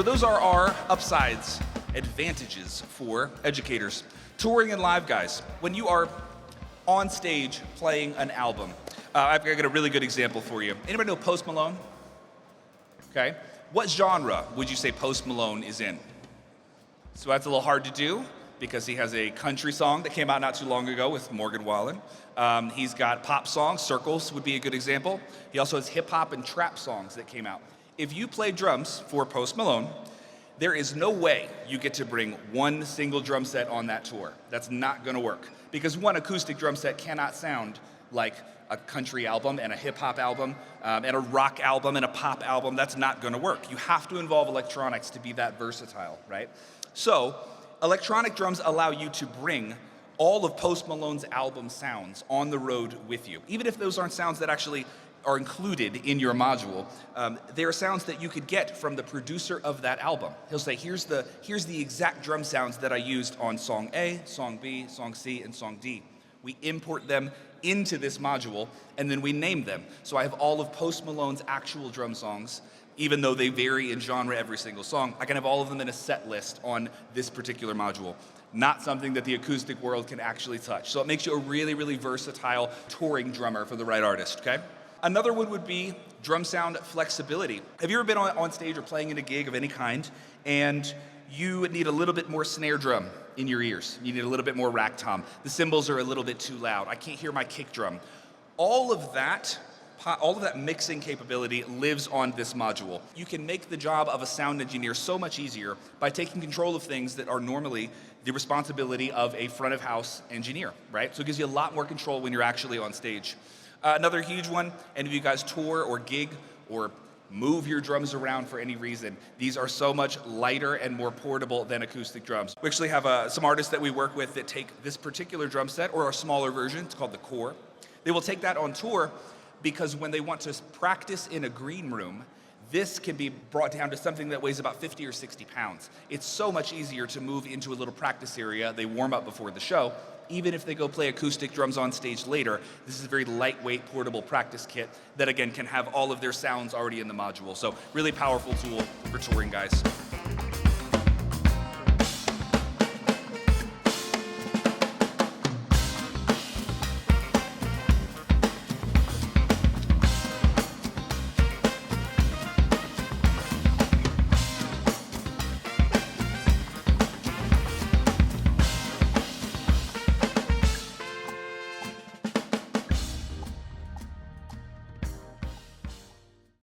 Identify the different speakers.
Speaker 1: So those are our upsides, advantages for educators. Touring and live, guys. When you are on stage playing an album, I've got a really good example for you. Anybody know Post Malone? Okay. What genre would you say Post Malone is in? So that's a little hard to do because he has a country song that came out not too long ago with Morgan Wallen. He's got pop songs, Circles would be a good example. He also has hip hop and trap songs that came out. If you play drums for Post Malone, there is no way you get to bring one single drum set on that tour. That's not gonna work. Because one acoustic drum set cannot sound like a country album and a hip hop album and a rock album and a pop album. That's not gonna work. You have to involve electronics to be that versatile, right? So electronic drums allow you to bring all of Post Malone's album sounds on the road with you. Even if those aren't sounds that actually are included in your module, they are sounds that you could get from the producer of that album. He'll say, here's the exact drum sounds that I used on song A, song B, song C, and song D. We import them into this module, and then we name them. So I have all of Post Malone's actual drum songs, even though they vary in genre every single song. I can have all of them in a set list on this particular module. Not something that the acoustic world can actually touch. So it makes you a really, really versatile touring drummer for the right artist, okay? Another one would be drum sound flexibility. Have you ever been on stage or playing in a gig of any kind, and you need a little bit more snare drum in your ears? You need a little bit more rack tom. The cymbals are a little bit too loud. I can't hear my kick drum. All of that mixing capability lives on this module. You can make the job of a sound engineer so much easier by taking control of things that are normally the responsibility of a front of house engineer, right? So it gives you a lot more control when you're actually on stage. Another huge one, and if you guys tour or gig or move your drums around for any reason, these are so much lighter and more portable than acoustic drums. We actually have some artists that we work with that take this particular drum set, or a smaller version, it's called the Core. They will take that on tour because when they want to practice in a green room, this can be brought down to something that weighs about 50 or 60 pounds. It's so much easier to move into a little practice area. They warm up before the show. Even if they go play acoustic drums on stage later, this is a very lightweight, portable practice kit that, again, can have all of their sounds already in the module. So really powerful tool for touring, guys.